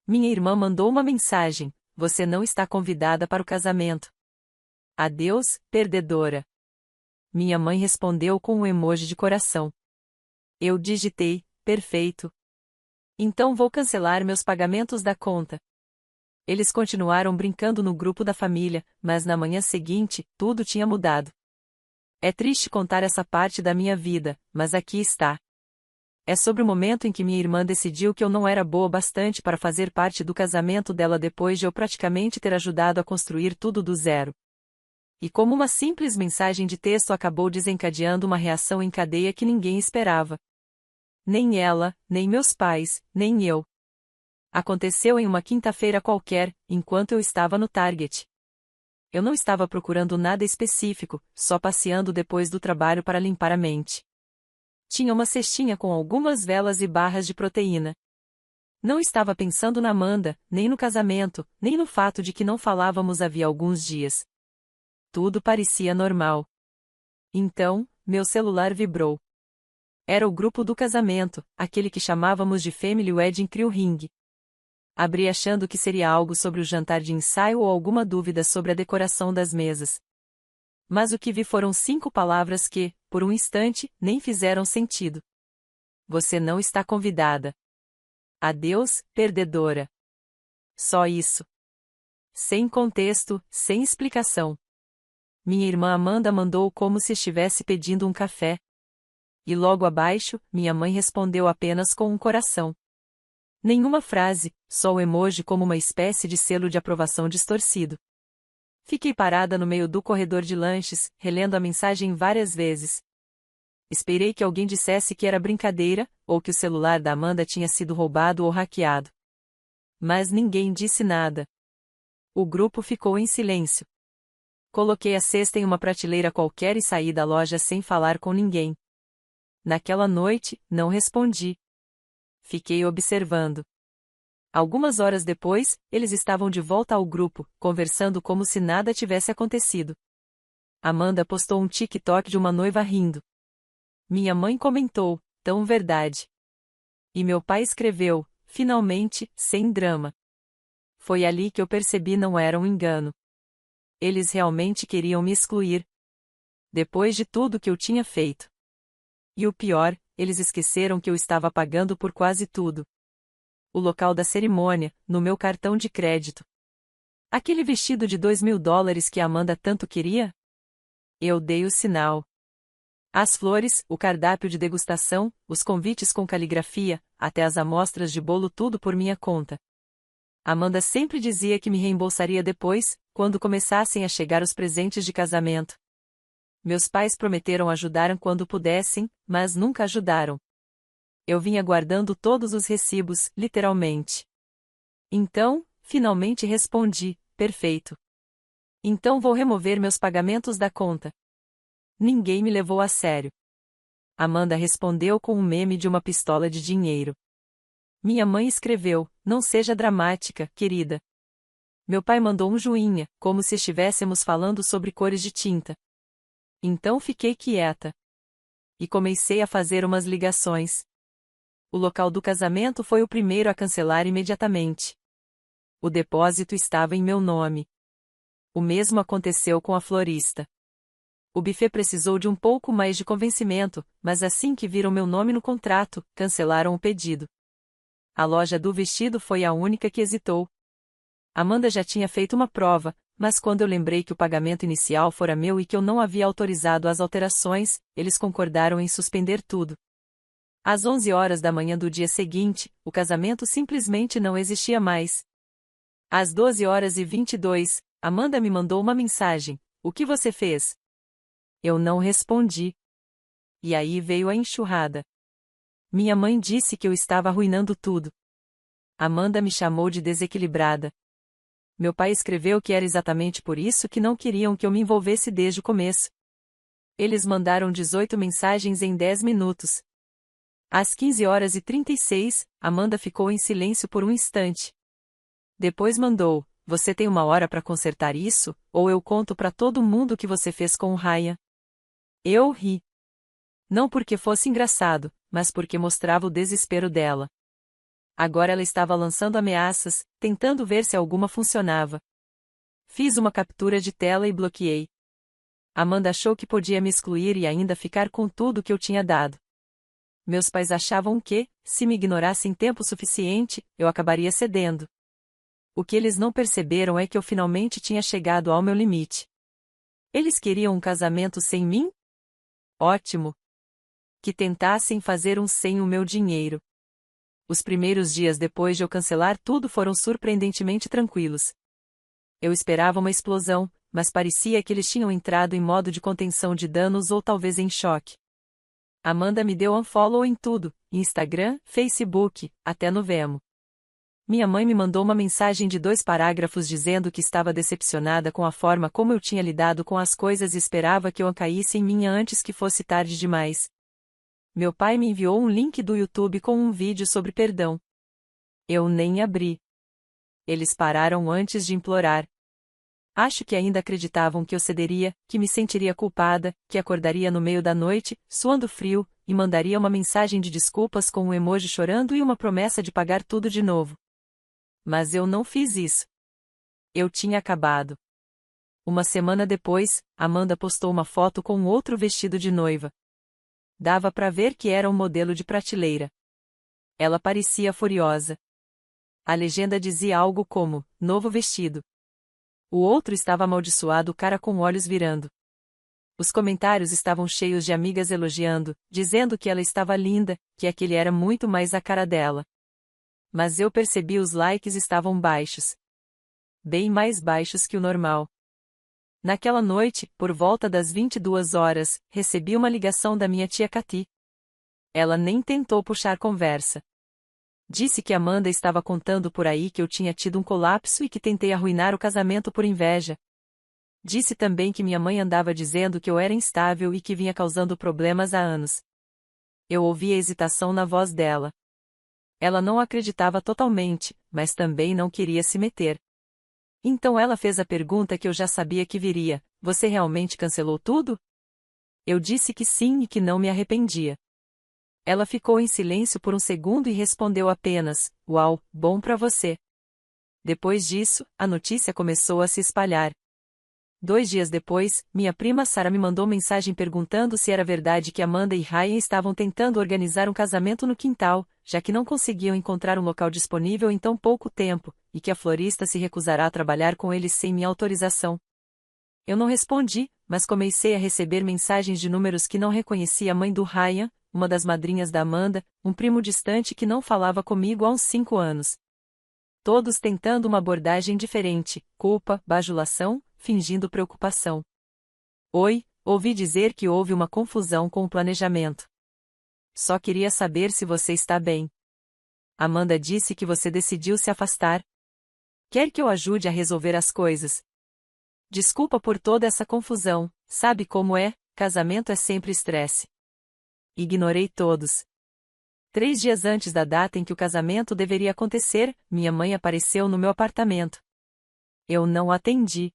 Minha irmã mandou uma mensagem: você não está convidada para o casamento. Adeus, perdedora. Minha mãe respondeu com um emoji de coração. Eu digitei: perfeito. Então vou cancelar meus pagamentos da conta. Eles continuaram brincando no grupo da família, mas na manhã seguinte, tudo tinha mudado. É triste contar essa parte da minha vida, mas aqui está. É sobre o momento em que minha irmã decidiu que eu não era boa bastante para fazer parte do casamento dela depois de eu praticamente ter ajudado a construir tudo do zero. E como uma simples mensagem de texto acabou desencadeando uma reação em cadeia que ninguém esperava. Nem ela, nem meus pais, nem eu. Aconteceu em uma quinta-feira qualquer, enquanto eu estava no Target. Eu não estava procurando nada específico, só passeando depois do trabalho para limpar a mente. Tinha uma cestinha com algumas velas e barras de proteína. Não estava pensando na Amanda, nem no casamento, nem no fato de que não falávamos havia alguns dias. Tudo parecia normal. Então, meu celular vibrou. Era o grupo do casamento, aquele que chamávamos de Family Wedding Crew Ring. Abri achando que seria algo sobre o jantar de ensaio ou alguma dúvida sobre a decoração das mesas. Mas o que vi foram 5 palavras que, por um instante, nem fizeram sentido. Você não está convidada. Adeus, perdedora. Só isso. Sem contexto, sem explicação. Minha irmã Amanda mandou como se estivesse pedindo um café. E logo abaixo, minha mãe respondeu apenas com um coração. Nenhuma frase, só o emoji como uma espécie de selo de aprovação distorcido. Fiquei parada no meio do corredor de lanches, relendo a mensagem várias vezes. Esperei que alguém dissesse que era brincadeira, ou que o celular da Amanda tinha sido roubado ou hackeado. Mas ninguém disse nada. O grupo ficou em silêncio. Coloquei a cesta em uma prateleira qualquer e saí da loja sem falar com ninguém. Naquela noite, não respondi. Fiquei observando. Algumas horas depois, eles estavam de volta ao grupo, conversando como se nada tivesse acontecido. Amanda postou um TikTok de uma noiva rindo. Minha mãe comentou, tão verdade. E meu pai escreveu, finalmente, sem drama. Foi ali que eu percebi não era um engano. Eles realmente queriam me excluir. Depois de tudo que eu tinha feito. E o pior, eles esqueceram que eu estava pagando por quase tudo. O local da cerimônia, no meu cartão de crédito. Aquele vestido de $2.000 que a Amanda tanto queria? Eu dei o sinal. As flores, o cardápio de degustação, os convites com caligrafia, até as amostras de bolo tudo por minha conta. Amanda sempre dizia que me reembolsaria depois, quando começassem a chegar os presentes de casamento. Meus pais prometeram ajudar quando pudessem, mas nunca ajudaram. Eu vinha guardando todos os recibos, literalmente. Então, finalmente respondi, perfeito. Então vou remover meus pagamentos da conta. Ninguém me levou a sério. Amanda respondeu com um meme de uma pistola de dinheiro. Minha mãe escreveu, não seja dramática, querida. Meu pai mandou um joinha, como se estivéssemos falando sobre cores de tinta. Então fiquei quieta. E comecei a fazer umas ligações. O local do casamento foi o primeiro a cancelar imediatamente. O depósito estava em meu nome. O mesmo aconteceu com a florista. O buffet precisou de um pouco mais de convencimento, mas assim que viram meu nome no contrato, cancelaram o pedido. A loja do vestido foi a única que hesitou. Amanda já tinha feito uma prova, mas quando eu lembrei que o pagamento inicial fora meu e que eu não havia autorizado as alterações, eles concordaram em suspender tudo. Às 11 horas da manhã do dia seguinte, o casamento simplesmente não existia mais. Às 12h22, Amanda me mandou uma mensagem: o que você fez? Eu não respondi. E aí veio a enxurrada. Minha mãe disse que eu estava arruinando tudo. Amanda me chamou de desequilibrada. Meu pai escreveu que era exatamente por isso que não queriam que eu me envolvesse desde o começo. Eles mandaram 18 mensagens em 10 minutos. Às 15h36, Amanda ficou em silêncio por um instante. Depois mandou: você tem 1 hora para consertar isso, ou eu conto para todo mundo o que você fez com o Ryan. Eu ri. Não porque fosse engraçado, mas porque mostrava o desespero dela. Agora ela estava lançando ameaças, tentando ver se alguma funcionava. Fiz uma captura de tela e bloqueei. Amanda achou que podia me excluir e ainda ficar com tudo que eu tinha dado. Meus pais achavam que, se me ignorassem tempo suficiente, eu acabaria cedendo. O que eles não perceberam é que eu finalmente tinha chegado ao meu limite. Eles queriam um casamento sem mim? Ótimo! Que tentassem fazer um sem o meu dinheiro. Os primeiros dias depois de eu cancelar tudo foram surpreendentemente tranquilos. Eu esperava uma explosão, mas parecia que eles tinham entrado em modo de contenção de danos ou talvez em choque. Amanda me deu unfollow em tudo, Instagram, Facebook, até no Vemo. Minha mãe me mandou uma mensagem de 2 parágrafos dizendo que estava decepcionada com a forma como eu tinha lidado com as coisas e esperava que eu caísse em mim antes que fosse tarde demais. Meu pai me enviou um link do YouTube com um vídeo sobre perdão. Eu nem abri. Eles pararam antes de implorar. Acho que ainda acreditavam que eu cederia, que me sentiria culpada, que acordaria no meio da noite, suando frio, e mandaria uma mensagem de desculpas com um emoji chorando e uma promessa de pagar tudo de novo. Mas eu não fiz isso. Eu tinha acabado. Uma semana depois, Amanda postou uma foto com um outro vestido de noiva. Dava para ver que era um modelo de prateleira. Ela parecia furiosa. A legenda dizia algo como, novo vestido. O outro estava amaldiçoado, o cara com olhos virando. Os comentários estavam cheios de amigas elogiando, dizendo que ela estava linda, que aquele era muito mais a cara dela. Mas eu percebi os likes estavam baixos. Bem mais baixos que o normal. Naquela noite, por volta das 22 horas, recebi uma ligação da minha tia Cati. Ela nem tentou puxar conversa. Disse que Amanda estava contando por aí que eu tinha tido um colapso e que tentei arruinar o casamento por inveja. Disse também que minha mãe andava dizendo que eu era instável e que vinha causando problemas há anos. Eu ouvi a hesitação na voz dela. Ela não acreditava totalmente, mas também não queria se meter. Então ela fez a pergunta que eu já sabia que viria: você realmente cancelou tudo? Eu disse que sim e que não me arrependia. Ela ficou em silêncio por um segundo e respondeu apenas: uau, bom pra você. Depois disso, a notícia começou a se espalhar. 2 dias depois, minha prima Sara me mandou mensagem perguntando se era verdade que Amanda e Ryan estavam tentando organizar um casamento no quintal, já que não conseguiam encontrar um local disponível em tão pouco tempo, e que a florista se recusará a trabalhar com eles sem minha autorização. Eu não respondi, mas comecei a receber mensagens de números que não reconhecia: a mãe do Ryan, uma das madrinhas da Amanda, um primo distante que não falava comigo há uns 5 anos. Todos tentando uma abordagem diferente: culpa, bajulação, fingindo preocupação. Oi, ouvi dizer que houve uma confusão com o planejamento. Só queria saber se você está bem. Amanda disse que você decidiu se afastar. Quer que eu ajude a resolver as coisas? Desculpa por toda essa confusão, sabe como é, casamento é sempre estresse. Ignorei todos. 3 dias antes da data em que o casamento deveria acontecer, minha mãe apareceu no meu apartamento. Eu não atendi.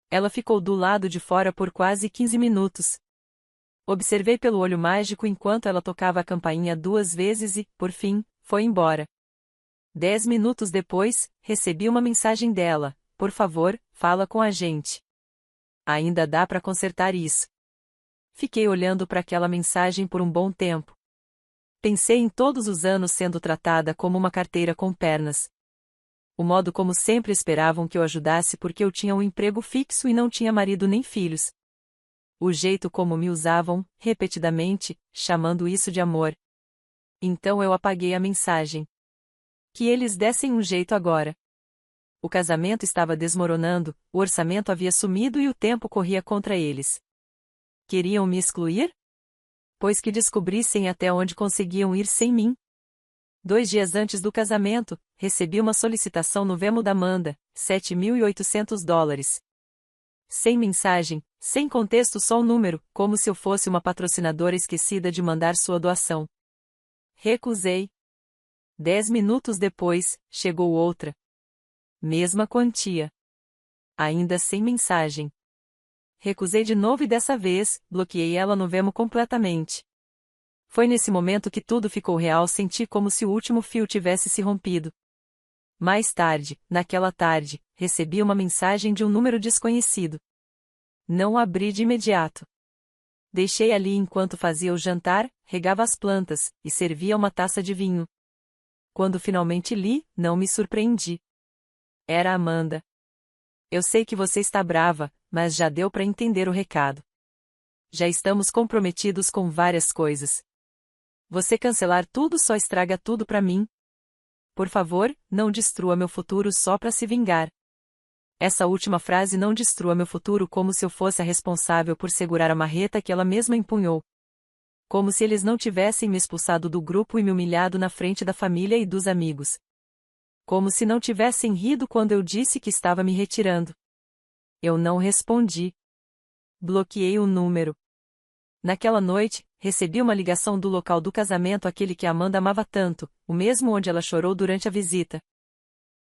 Ela ficou do lado de fora por quase 15 minutos. Observei pelo olho mágico enquanto ela tocava a campainha 2 vezes e, por fim, foi embora. 10 minutos depois, recebi uma mensagem dela: por favor, fala com a gente. Ainda dá para consertar isso. Fiquei olhando para aquela mensagem por um bom tempo. Pensei em todos os anos sendo tratada como uma carteira com pernas. O modo como sempre esperavam que eu ajudasse porque eu tinha um emprego fixo e não tinha marido nem filhos. O jeito como me usavam, repetidamente, chamando isso de amor. Então eu apaguei a mensagem. Que eles dessem um jeito agora. O casamento estava desmoronando, o orçamento havia sumido e o tempo corria contra eles. Queriam me excluir? Pois que descobrissem até onde conseguiam ir sem mim. 2 dias antes do casamento, recebi uma solicitação no Vemo da Amanda, $7.800. Sem mensagem, sem contexto, só um número, como se eu fosse uma patrocinadora esquecida de mandar sua doação. Recusei. 10 minutos depois, chegou outra. Mesma quantia. Ainda sem mensagem. Recusei de novo e dessa vez, bloqueei ela no Vemo completamente. Foi nesse momento que tudo ficou real, senti como se o último fio tivesse se rompido. Mais tarde, naquela tarde, recebi uma mensagem de um número desconhecido. Não abri de imediato. Deixei ali enquanto fazia o jantar, regava as plantas, e servia uma taça de vinho. Quando finalmente li, não me surpreendi. Era Amanda. Eu sei que você está brava, mas já deu para entender o recado. Já estamos comprometidos com várias coisas. Você cancelar tudo só estraga tudo para mim. Por favor, não destrua meu futuro só para se vingar. Essa última frase: não destrua meu futuro, como se eu fosse a responsável por segurar a marreta que ela mesma empunhou. Como se eles não tivessem me expulsado do grupo e me humilhado na frente da família e dos amigos. Como se não tivessem rido quando eu disse que estava me retirando. Eu não respondi. Bloqueei o número. Naquela noite, recebi uma ligação do local do casamento, aquele que Amanda amava tanto, o mesmo onde ela chorou durante a visita.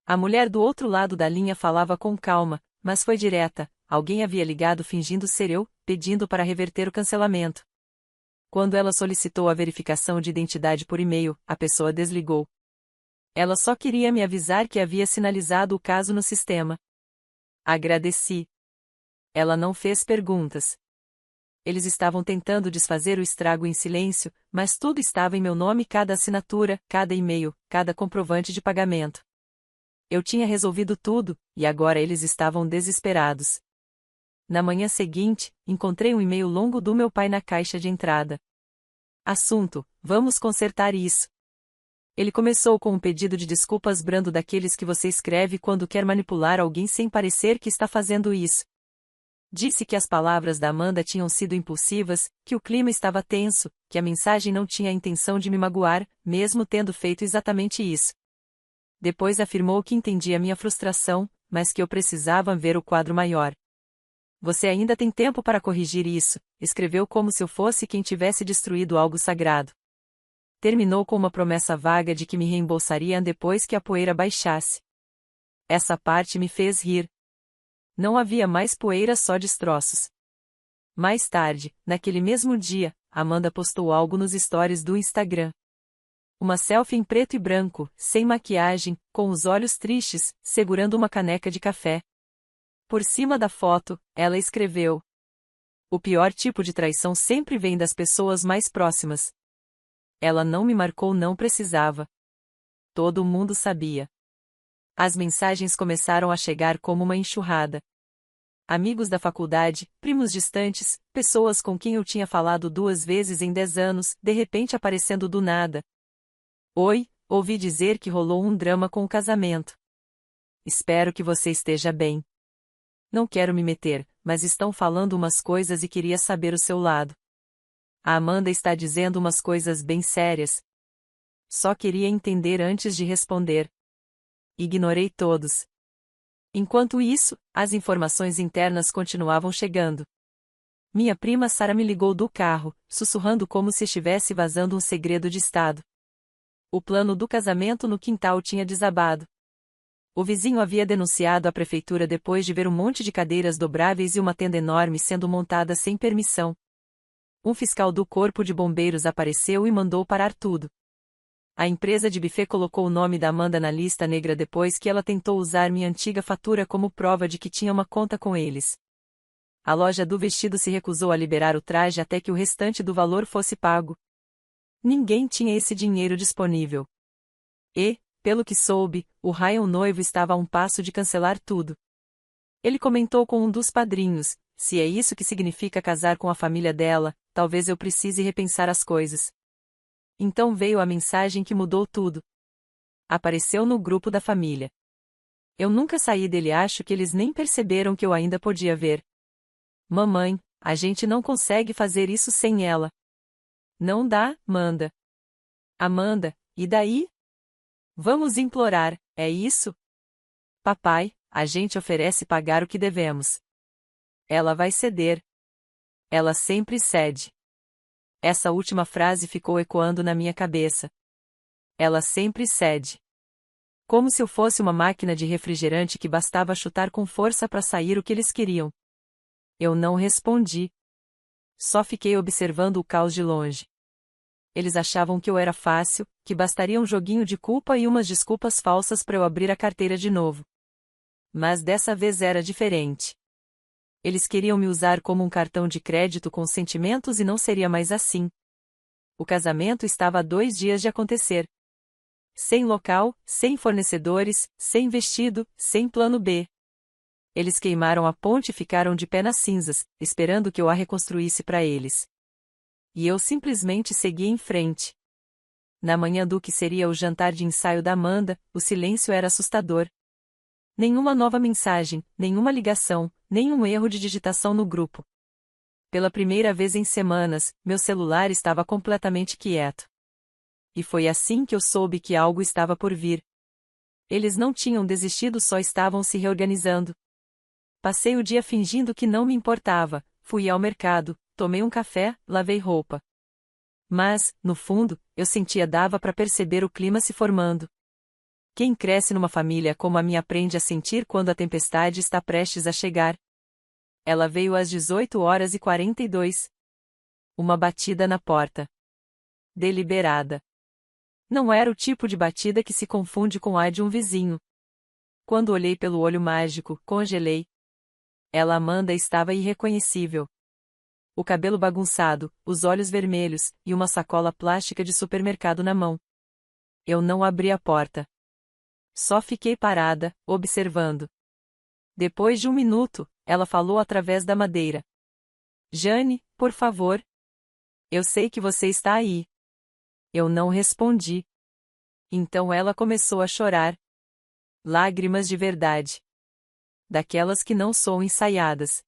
A mulher do outro lado da linha falava com calma, mas foi direta. Alguém havia ligado fingindo ser eu, pedindo para reverter o cancelamento. Quando ela solicitou a verificação de identidade por e-mail, a pessoa desligou. Ela só queria me avisar que havia sinalizado o caso no sistema. Agradeci. Ela não fez perguntas. Eles estavam tentando desfazer o estrago em silêncio, mas tudo estava em meu nome: cada assinatura, cada e-mail, cada comprovante de pagamento. Eu tinha resolvido tudo, e agora eles estavam desesperados. Na manhã seguinte, encontrei um e-mail longo do meu pai na caixa de entrada. Assunto: vamos consertar isso. Ele começou com um pedido de desculpas brando, daqueles que você escreve quando quer manipular alguém sem parecer que está fazendo isso. Disse que as palavras da Amanda tinham sido impulsivas, que o clima estava tenso, que a mensagem não tinha a intenção de me magoar, mesmo tendo feito exatamente isso. Depois afirmou que entendia minha frustração, mas que eu precisava ver o quadro maior. Você ainda tem tempo para corrigir isso, escreveu, como se eu fosse quem tivesse destruído algo sagrado. Terminou com uma promessa vaga de que me reembolsaria depois que a poeira baixasse. Essa parte me fez rir. Não havia mais poeira, só destroços. Mais tarde, naquele mesmo dia, Amanda postou algo nos stories do Instagram. Uma selfie em preto e branco, sem maquiagem, com os olhos tristes, segurando uma caneca de café. Por cima da foto, ela escreveu: o pior tipo de traição sempre vem das pessoas mais próximas. Ela não me marcou, não precisava. Todo mundo sabia. As mensagens começaram a chegar como uma enxurrada. Amigos da faculdade, primos distantes, pessoas com quem eu tinha falado 2 vezes em 10 anos, de repente aparecendo do nada. Oi, ouvi dizer que rolou um drama com o casamento. Espero que você esteja bem. Não quero me meter, mas estão falando umas coisas e queria saber o seu lado. A Amanda está dizendo umas coisas bem sérias. Só queria entender antes de responder. Ignorei todos. Enquanto isso, as informações internas continuavam chegando. Minha prima Sara me ligou do carro, sussurrando como se estivesse vazando um segredo de estado. O plano do casamento no quintal tinha desabado. O vizinho havia denunciado a prefeitura depois de ver um monte de cadeiras dobráveis e uma tenda enorme sendo montada sem permissão. Um fiscal do Corpo de Bombeiros apareceu e mandou parar tudo. A empresa de buffet colocou o nome da Amanda na lista negra depois que ela tentou usar minha antiga fatura como prova de que tinha uma conta com eles. A loja do vestido se recusou a liberar o traje até que o restante do valor fosse pago. Ninguém tinha esse dinheiro disponível. E, pelo que soube, o Ryan noivo estava a um passo de cancelar tudo. Ele comentou com um dos padrinhos: se é isso que significa casar com a família dela, talvez eu precise repensar as coisas. Então veio a mensagem que mudou tudo. Apareceu no grupo da família. Eu nunca saí dele, acho que eles nem perceberam que eu ainda podia ver. Mamãe, a gente não consegue fazer isso sem ela. Não dá, Amanda. Amanda, e daí? Vamos implorar, é isso? Papai, a gente oferece pagar o que devemos. Ela vai ceder. Ela sempre cede. Essa última frase ficou ecoando na minha cabeça. Ela sempre cede. Como se eu fosse uma máquina de refrigerante que bastava chutar com força para sair o que eles queriam. Eu não respondi. Só fiquei observando o caos de longe. Eles achavam que eu era fácil, que bastaria um joguinho de culpa e umas desculpas falsas para eu abrir a carteira de novo. Mas dessa vez era diferente. Eles queriam me usar como um cartão de crédito com sentimentos e não seria mais assim. O casamento estava a 2 dias de acontecer. Sem local, sem fornecedores, sem vestido, sem plano B. Eles queimaram a ponte e ficaram de pé nas cinzas, esperando que eu a reconstruísse para eles. E eu simplesmente segui em frente. Na manhã do que seria o jantar de ensaio da Amanda, o silêncio era assustador. Nenhuma nova mensagem, nenhuma ligação, nenhum erro de digitação no grupo. Pela primeira vez em semanas, meu celular estava completamente quieto. E foi assim que eu soube que algo estava por vir. Eles não tinham desistido, só estavam se reorganizando. Passei o dia fingindo que não me importava, fui ao mercado, tomei um café, lavei roupa. Mas, no fundo, eu sentia dava para perceber o clima se formando. Quem cresce numa família como a minha aprende a sentir quando a tempestade está prestes a chegar. Ela veio às 18h42. Uma batida na porta. Deliberada. Não era o tipo de batida que se confunde com a de um vizinho. Quando olhei pelo olho mágico, congelei. Ela Amanda estava irreconhecível. O cabelo bagunçado, os olhos vermelhos, e uma sacola plástica de supermercado na mão. Eu não abri a porta. Só fiquei parada, observando. Depois de 1 minuto, ela falou através da madeira. Jane, por favor. Eu sei que você está aí. Eu não respondi. Então ela começou a chorar. Lágrimas de verdade. Daquelas que não são ensaiadas.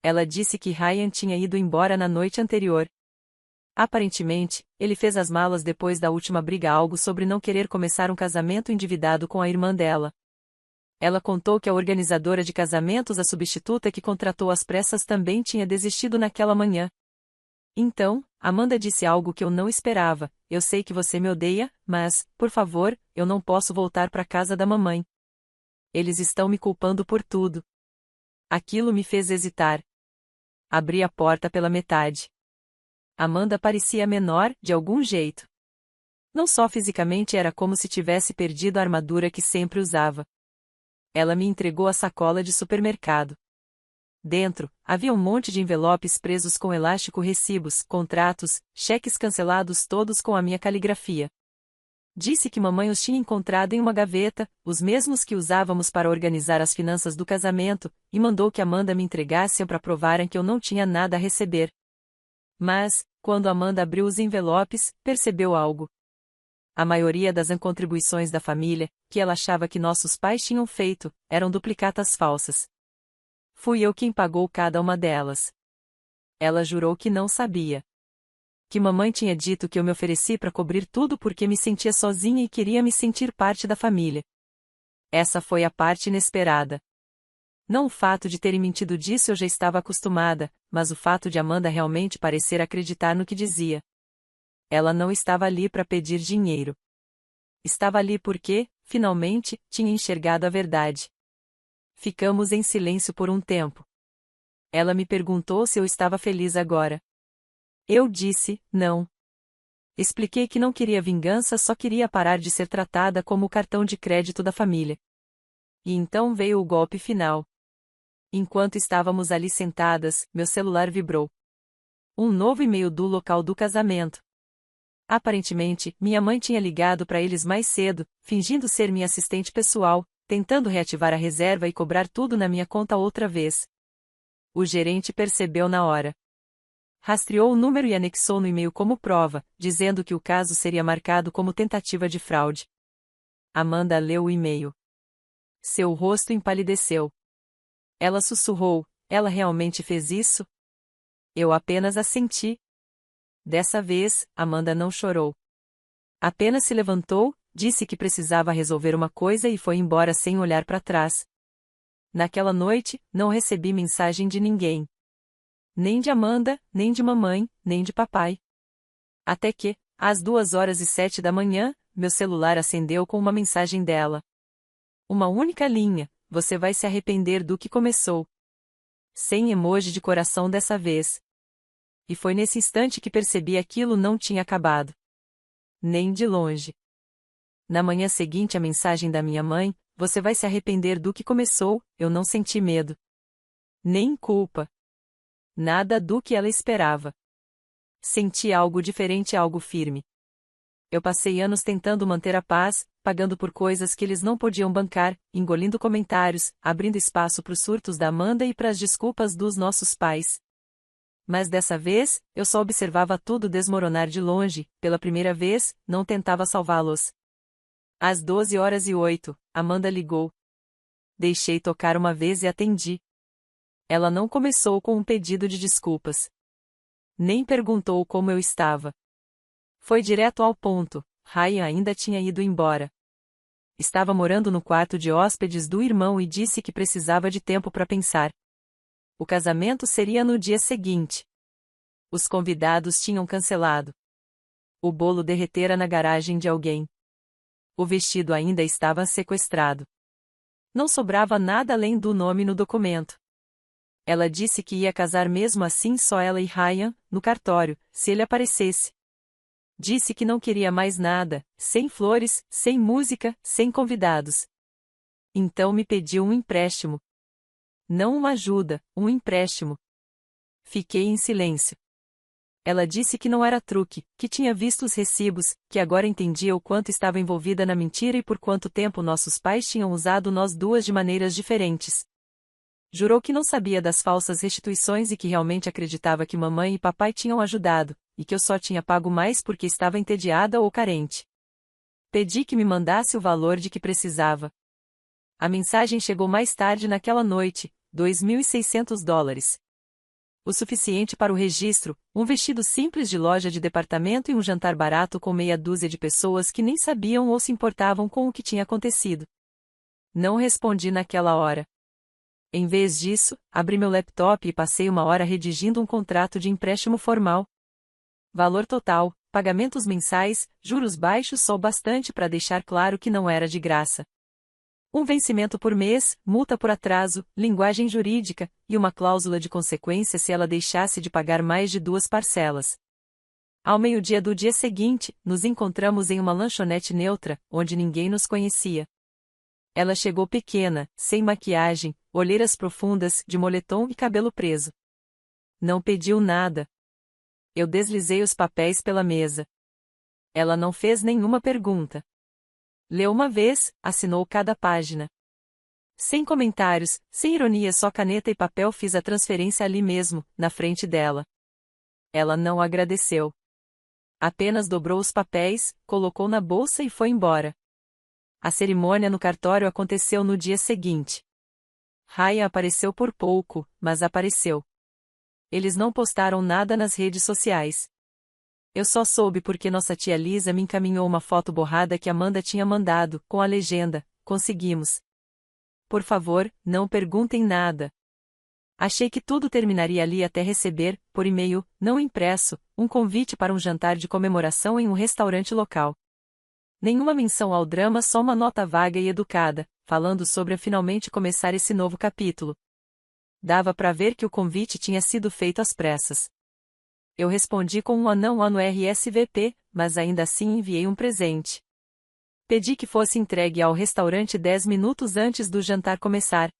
Ela disse que Ryan tinha ido embora na noite anterior. Aparentemente, ele fez as malas depois da última briga, algo sobre não querer começar um casamento endividado com a irmã dela. Ela contou que a organizadora de casamentos, a substituta que contratou às pressas, também tinha desistido naquela manhã. Então, Amanda disse algo que eu não esperava: eu sei que você me odeia, mas, por favor, eu não posso voltar para casa da mamãe. Eles estão me culpando por tudo. Aquilo me fez hesitar. Abri a porta pela metade. Amanda parecia menor, de algum jeito. Não só fisicamente, era como se tivesse perdido a armadura que sempre usava. Ela me entregou a sacola de supermercado. Dentro, havia um monte de envelopes presos com elástico, recibos, contratos, cheques cancelados, todos com a minha caligrafia. Disse que mamãe os tinha encontrado em uma gaveta, os mesmos que usávamos para organizar as finanças do casamento, e mandou que Amanda me entregasse para provarem que eu não tinha nada a receber. Mas, quando Amanda abriu os envelopes, percebeu algo. A maioria das contribuições da família, que ela achava que nossos pais tinham feito, eram duplicatas falsas. Fui eu quem pagou cada uma delas. Ela jurou que não sabia. Que mamãe tinha dito que eu me ofereci para cobrir tudo porque me sentia sozinha e queria me sentir parte da família. Essa foi a parte inesperada. Não o fato de terem mentido, disso eu já estava acostumada, mas o fato de Amanda realmente parecer acreditar no que dizia. Ela não estava ali para pedir dinheiro. Estava ali porque, finalmente, tinha enxergado a verdade. Ficamos em silêncio por um tempo. Ela me perguntou se eu estava feliz agora. Eu disse, não. Expliquei que não queria vingança, só queria parar de ser tratada como o cartão de crédito da família. E então veio o golpe final. Enquanto estávamos ali sentadas, meu celular vibrou. Um novo e-mail do local do casamento. Aparentemente, minha mãe tinha ligado para eles mais cedo, fingindo ser minha assistente pessoal, tentando reativar a reserva e cobrar tudo na minha conta outra vez. O gerente percebeu na hora. Rastreou o número e anexou no e-mail como prova, dizendo que o caso seria marcado como tentativa de fraude. Amanda leu o e-mail. Seu rosto empalideceu. Ela sussurrou: ela realmente fez isso? Eu apenas assenti. Dessa vez, Amanda não chorou. Apenas se levantou, disse que precisava resolver uma coisa e foi embora sem olhar para trás. Naquela noite, não recebi mensagem de ninguém. Nem de Amanda, nem de mamãe, nem de papai. Até que, às 2h07 da manhã, meu celular acendeu com uma mensagem dela. Uma única linha: você vai se arrepender do que começou. Sem emoji de coração dessa vez. e foi nesse instante que percebi aquilo não tinha acabado. Nem de longe. Na manhã seguinte a mensagem da minha mãe: "Você vai se arrepender do que começou", eu não senti medo. Nem culpa. Nada do que ela esperava. Senti algo diferente, algo firme. Eu passei anos tentando manter a paz, pagando por coisas que eles não podiam bancar, engolindo comentários, abrindo espaço para os surtos da Amanda e para as desculpas dos nossos pais. Mas dessa vez, eu só observava tudo desmoronar de longe, pela primeira vez, não tentava salvá-los. Às 12h08, Amanda ligou. Deixei tocar uma vez e atendi. Ela não começou com um pedido de desculpas. Nem perguntou como eu estava. Foi direto ao ponto: Ryan ainda tinha ido embora. Estava morando no quarto de hóspedes do irmão e disse que precisava de tempo para pensar. O casamento seria no dia seguinte. Os convidados tinham cancelado. O bolo derretera na garagem de alguém. O vestido ainda estava sequestrado. Não sobrava nada além do nome no documento. Ela disse que ia casar mesmo assim, só ela e Ryan, no cartório, se ele aparecesse. Disse que não queria mais nada, sem flores, sem música, sem convidados. Então me pediu um empréstimo. Não uma ajuda, um empréstimo. Fiquei em silêncio. Ela disse que não era truque, que tinha visto os recibos, que agora entendia o quanto estava envolvida na mentira e por quanto tempo nossos pais tinham usado nós duas de maneiras diferentes. Jurou que não sabia das falsas restituições e que realmente acreditava que mamãe e papai tinham ajudado, e que eu só tinha pago mais porque estava entediada ou carente. Pedi que me mandasse o valor de que precisava. A mensagem chegou mais tarde naquela noite: $2.600. O suficiente para o registro, um vestido simples de loja de departamento e um jantar barato com meia dúzia de pessoas que nem sabiam ou se importavam com o que tinha acontecido. Não respondi naquela hora. Em vez disso, abri meu laptop e passei uma hora redigindo um contrato de empréstimo formal. Valor total, pagamentos mensais, juros baixos só o bastante para deixar claro que não era de graça. Um vencimento por mês, multa por atraso, linguagem jurídica, e uma cláusula de consequência se ela deixasse de pagar mais de 2 parcelas. Ao meio-dia do dia seguinte, nos encontramos em uma lanchonete neutra, onde ninguém nos conhecia. Ela chegou pequena, sem maquiagem, olheiras profundas, de moletom e cabelo preso. Não pediu nada. Eu deslizei os papéis pela mesa. Ela não fez nenhuma pergunta. Leu uma vez, assinou cada página. Sem comentários, sem ironia, só caneta e papel, fiz a transferência ali mesmo, na frente dela. Ela não agradeceu. Apenas dobrou os papéis, colocou na bolsa e foi embora. A cerimônia no cartório aconteceu no dia seguinte. Ryan apareceu por pouco, mas apareceu. Eles não postaram nada nas redes sociais. Eu só soube porque nossa tia Lisa me encaminhou uma foto borrada que Amanda tinha mandado, com a legenda: "Conseguimos. Por favor, não perguntem nada." Achei que tudo terminaria ali até receber, por e-mail, não impresso, um convite para um jantar de comemoração em um restaurante local. Nenhuma menção ao drama, só uma nota vaga e educada, falando sobre a finalmente começar esse novo capítulo. Dava para ver que o convite tinha sido feito às pressas. Eu respondi com um anão no RSVP, mas ainda assim enviei um presente. Pedi que fosse entregue ao restaurante 10 minutos antes do jantar começar.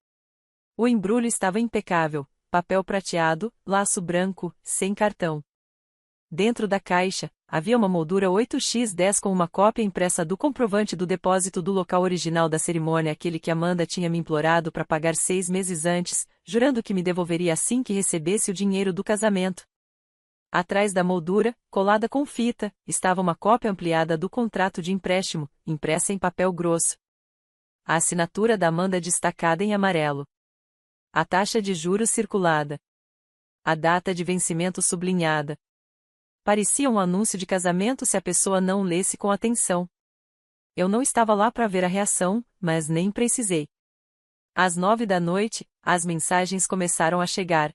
O embrulho estava impecável, papel prateado, laço branco, sem cartão. Dentro da caixa, havia uma moldura 8x10 com uma cópia impressa do comprovante do depósito do local original da cerimônia, aquele que Amanda tinha me implorado para pagar 6 meses antes, jurando que me devolveria assim que recebesse o dinheiro do casamento. Atrás da moldura, colada com fita, estava uma cópia ampliada do contrato de empréstimo, impressa em papel grosso. A assinatura da Amanda destacada em amarelo. A taxa de juros circulada. A data de vencimento sublinhada. Parecia um anúncio de casamento se a pessoa não lesse com atenção. Eu não estava lá para ver a reação, mas nem precisei. Às 9 da noite, as mensagens começaram a chegar.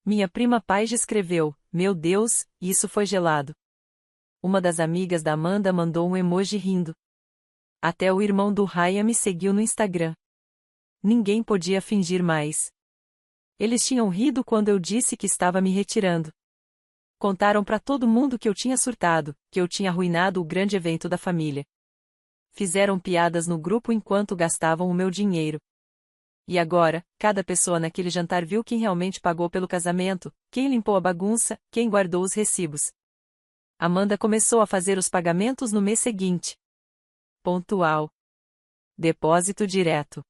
Minha prima Paige escreveu: "Meu Deus, isso foi gelado." Uma das amigas da Amanda mandou um emoji rindo. Até o irmão do Ryan me seguiu no Instagram. Ninguém podia fingir mais. Eles tinham rido quando eu disse que estava me retirando. Contaram para todo mundo que eu tinha surtado, que eu tinha arruinado o grande evento da família. Fizeram piadas no grupo enquanto gastavam o meu dinheiro. E agora, cada pessoa naquele jantar viu quem realmente pagou pelo casamento, quem limpou a bagunça, quem guardou os recibos. Amanda começou a fazer os pagamentos no mês seguinte. Pontual. Depósito direto.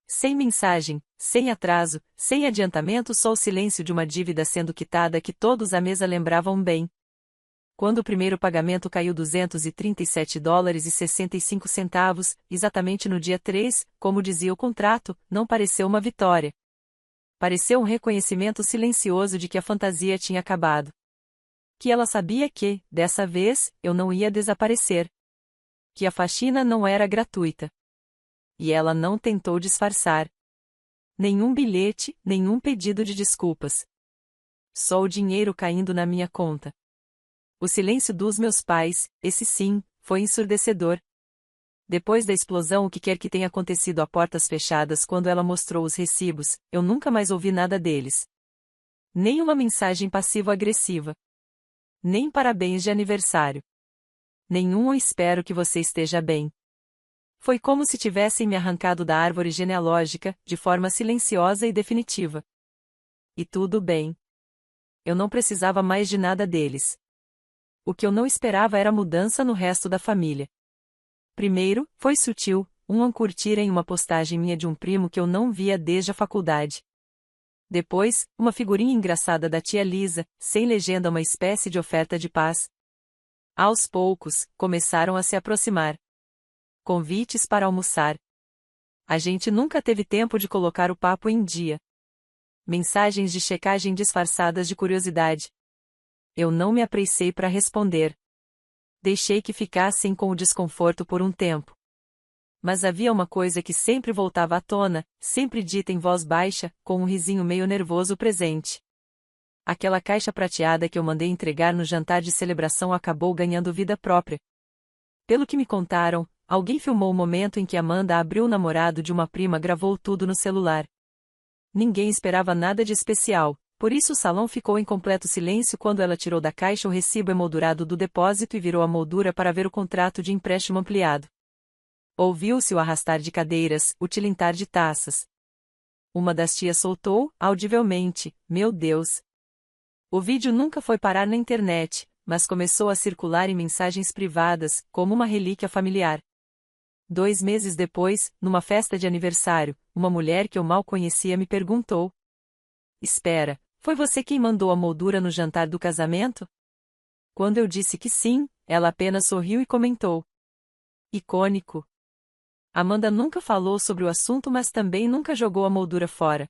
Sem mensagem, sem atraso, sem adiantamento, só o silêncio de uma dívida sendo quitada que todos à mesa lembravam bem. Quando o primeiro pagamento caiu $237,65, exatamente no dia 3, como dizia o contrato, não pareceu uma vitória. Pareceu um reconhecimento silencioso de que a fantasia tinha acabado. Que ela sabia que, dessa vez, eu não ia desaparecer. Que a faxina não era gratuita. E ela não tentou disfarçar. Nenhum bilhete, nenhum pedido de desculpas. Só o dinheiro caindo na minha conta. O silêncio dos meus pais, esse sim, foi ensurdecedor. Depois da explosão, o que quer que tenha acontecido a portas fechadas quando ela mostrou os recibos, eu nunca mais ouvi nada deles. Nem uma mensagem passivo-agressiva. Nem parabéns de aniversário. Nenhum espero que você esteja bem. Foi como se tivessem me arrancado da árvore genealógica, de forma silenciosa e definitiva. E tudo bem. Eu não precisava mais de nada deles. O que eu não esperava era mudança no resto da família. Primeiro, foi sutil, curtir em uma postagem minha de um primo que eu não via desde a faculdade. Depois, uma figurinha engraçada da tia Lisa, sem legenda, uma espécie de oferta de paz. Aos poucos, começaram a se aproximar. Convites para almoçar. A gente nunca teve tempo de colocar o papo em dia. Mensagens de checagem disfarçadas de curiosidade. Eu não me apressei para responder. Deixei que ficassem com o desconforto por um tempo. Mas havia uma coisa que sempre voltava à tona, sempre dita em voz baixa, com um risinho meio nervoso presente. Aquela caixa prateada que eu mandei entregar no jantar de celebração acabou ganhando vida própria. Pelo que me contaram, alguém filmou o momento em que Amanda abriu o namorado de uma prima, gravou tudo no celular. Ninguém esperava nada de especial, por isso o salão ficou em completo silêncio quando ela tirou da caixa o recibo emoldurado do depósito e virou a moldura para ver o contrato de empréstimo ampliado. Ouviu-se o arrastar de cadeiras, o tilintar de taças. Uma das tias soltou, audivelmente, "Meu Deus!" O vídeo nunca foi parar na internet, mas começou a circular em mensagens privadas, como uma relíquia familiar. 2 meses depois, numa festa de aniversário, uma mulher que eu mal conhecia me perguntou: "Espera, foi você quem mandou a moldura no jantar do casamento?" Quando eu disse que sim, ela apenas sorriu e comentou: "Icônico." Amanda nunca falou sobre o assunto, mas também nunca jogou a moldura fora.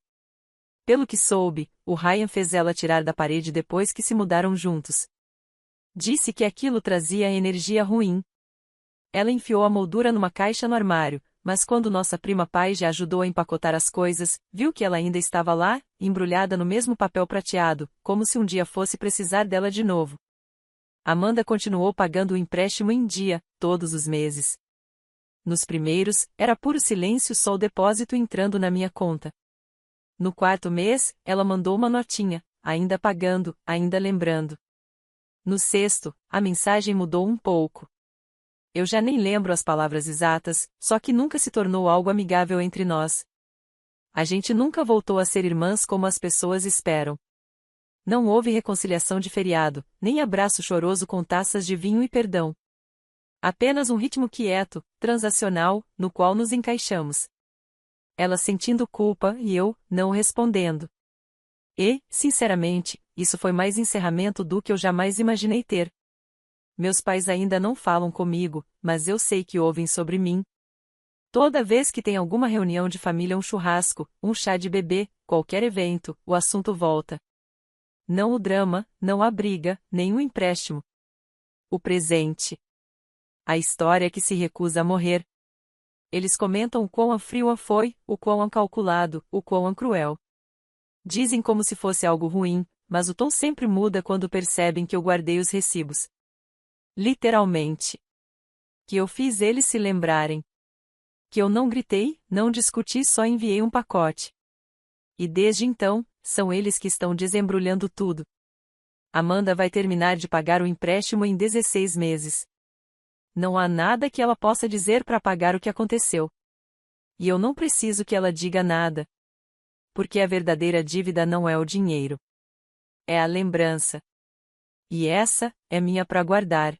Pelo que soube, o Ryan fez ela tirar da parede depois que se mudaram juntos. Disse que aquilo trazia energia ruim. Ela enfiou a moldura numa caixa no armário, mas quando nossa prima Paige ajudou a empacotar as coisas, viu que ela ainda estava lá, embrulhada no mesmo papel prateado, como se um dia fosse precisar dela de novo. Amanda continuou pagando o empréstimo em dia, todos os meses. Nos primeiros, era puro silêncio, só o depósito entrando na minha conta. No 4º mês, ela mandou uma notinha, ainda pagando, ainda lembrando. No 6º, a mensagem mudou um pouco. Eu já nem lembro as palavras exatas, só que nunca se tornou algo amigável entre nós. A gente nunca voltou a ser irmãs como as pessoas esperam. Não houve reconciliação de feriado, nem abraço choroso com taças de vinho e perdão. Apenas um ritmo quieto, transacional, no qual nos encaixamos. Ela sentindo culpa e eu, não respondendo. E, sinceramente, isso foi mais encerramento do que eu jamais imaginei ter. Meus pais ainda não falam comigo, mas eu sei que ouvem sobre mim. Toda vez que tem alguma reunião de família, um churrasco, um chá de bebê, qualquer evento, o assunto volta. Não o drama, não a briga, nem o empréstimo. O presente. A história que se recusa a morrer. Eles comentam o quão frio foi, o quão calculado, o quão cruel. Dizem como se fosse algo ruim, mas o tom sempre muda quando percebem que eu guardei os recibos. Literalmente. Que eu fiz eles se lembrarem. Que eu não gritei, não discuti, só enviei um pacote. E desde então, são eles que estão desembrulhando tudo. Amanda vai terminar de pagar o empréstimo em 16 meses. Não há nada que ela possa dizer para pagar o que aconteceu. E eu não preciso que ela diga nada. Porque a verdadeira dívida não é o dinheiro. É a lembrança. E essa é minha para guardar.